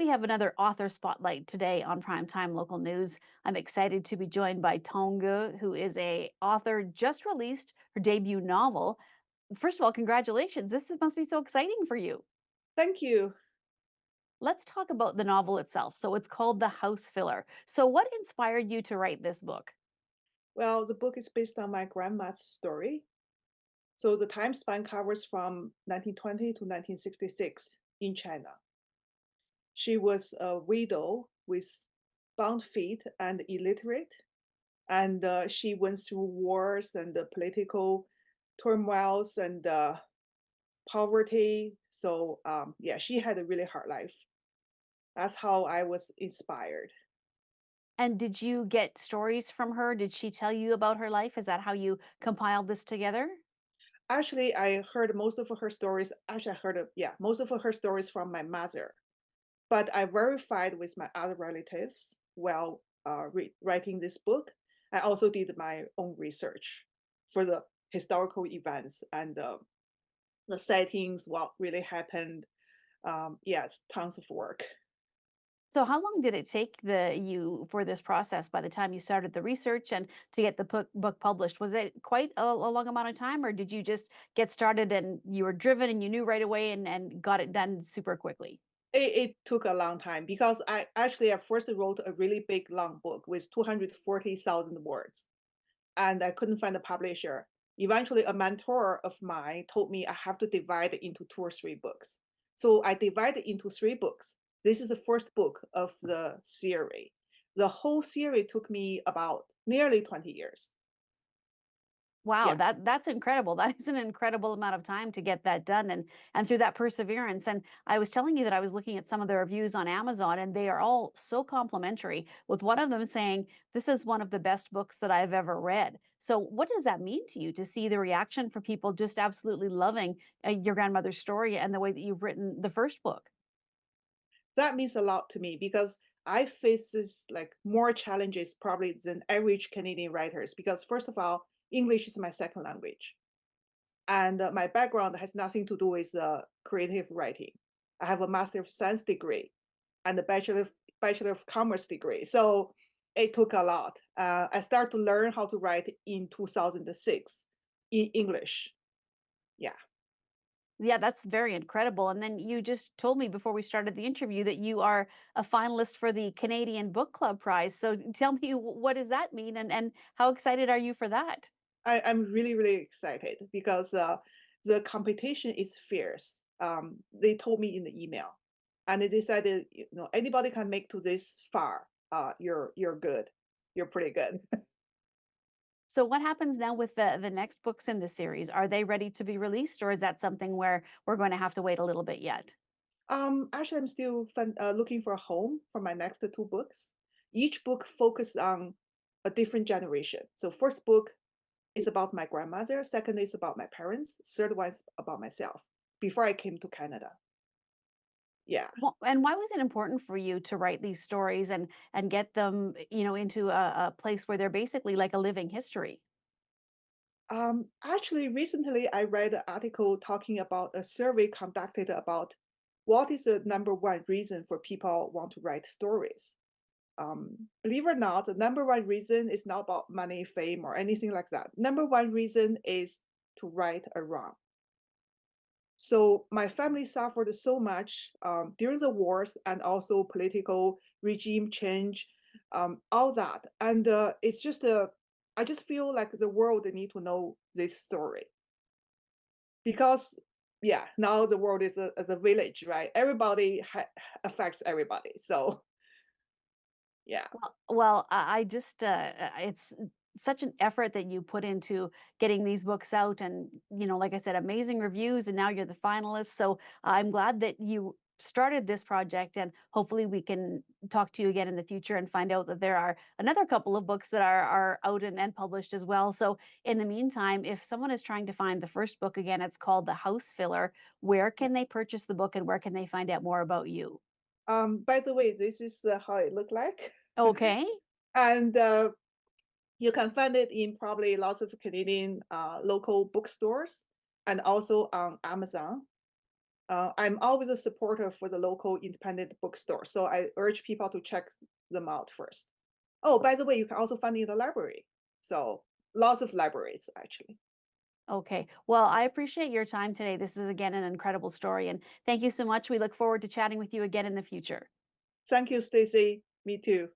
We have another author spotlight today on Primetime Local News. I'm excited to be joined by Tong Ge, who is a author just released her debut novel. First of all, congratulations. Must be so exciting for you. Thank you. Let's talk about the novel itself. So it's called The House Filler. So what inspired you to write this book? Well, the book is based on my grandma's story. So the time span covers from 1920 to 1966 in China. She was a widow with bound feet and illiterate, and she went through wars and political turmoils and poverty. So, yeah, she had a really hard life. That's how I was inspired. And did you get stories from her? Did she tell you about her life? Is that how you compiled this together? Actually, I heard most of her stories. Actually, I heard, yeah, most of her stories from my mother. But I verified with my other relatives while writing this book. I also did my own research for the historical events and the settings, what really happened. Yes, tons of work. So how long did it take you for this process by the time you started the research and to get the book published? Was it quite a long amount of time, or did you just get started and you were driven and you knew right away and got it done super quickly? It took a long time because I first wrote a really big long book with 240,000 words, and I couldn't find a publisher. Eventually, a mentor of mine told me I have to divide it into two or three books. So I divided into three books. This is the first book of the series. The whole series took me about nearly 20 years. Wow, Yeah. that's incredible. That is an incredible amount of time to get that done and through that perseverance. And I was telling you that I was looking at some of the reviews on Amazon and they are all so complimentary, with one of them saying, "This is one of the best books that I've ever read." So what does that mean to you to see the reaction for people just absolutely loving your grandmother's story and the way that you've written the first book? That means a lot to me because I face this like more challenges probably than average Canadian writers because first of all, English is my second language. And my background has nothing to do with creative writing. I have a Master of Science degree and a Bachelor of Commerce degree. So it took a lot. I started to learn how to write in 2006 in English. Yeah. Yeah, that's very incredible. And then you just told me before we started the interview that you are a finalist for the Canadian Book Club Prize. So tell me, what does that mean and how excited are you for that? I'm really, really excited because the competition is fierce. They told me in the email, and they decided, anybody can make to this far. You're good. You're pretty good. So what happens now with the next books in the series? Are they ready to be released, or is that something where we're going to have to wait a little bit yet? Actually, I'm still looking for a home for my next two books. Each book focused on a different generation. So first book is about my grandmother. Second is about my parents. Third one is about myself. Before I came to Canada. Yeah. Well, and why was it important for you to write these stories and get them, into a place where they're basically like a living history? Actually, recently I read an article talking about a survey conducted about what is the number one reason for people want to write stories. Believe it or not, the number one reason is not about money, fame, or anything like that. Number one reason is to right a wrong. So my family suffered so much during the wars and also political regime change, all that. And it's just I just feel like the world need to know this story because, yeah, now the world is a village, right? Everybody affects everybody. So yeah. Well, I just it's such an effort that you put into getting these books out, and like I said, amazing reviews, and now you're the finalist. So I'm glad that you started this project, and hopefully we can talk to you again in the future and find out that there are another couple of books that are out and published as well. So in the meantime, if someone is trying to find the first book again, it's called The House Filler. Where can they purchase the book, and where can they find out more about you? By the way, this is how it looked like. Okay. And you can find it in probably lots of Canadian local bookstores and also on Amazon. I'm always a supporter for the local independent bookstore, so I urge people to check them out first. Oh, by the way, you can also find it in the library. So lots of libraries actually. Okay. Well, I appreciate your time today. This is again an incredible story, and thank you so much. We look forward to chatting with you again in the future. Thank you, Stacy. Me too.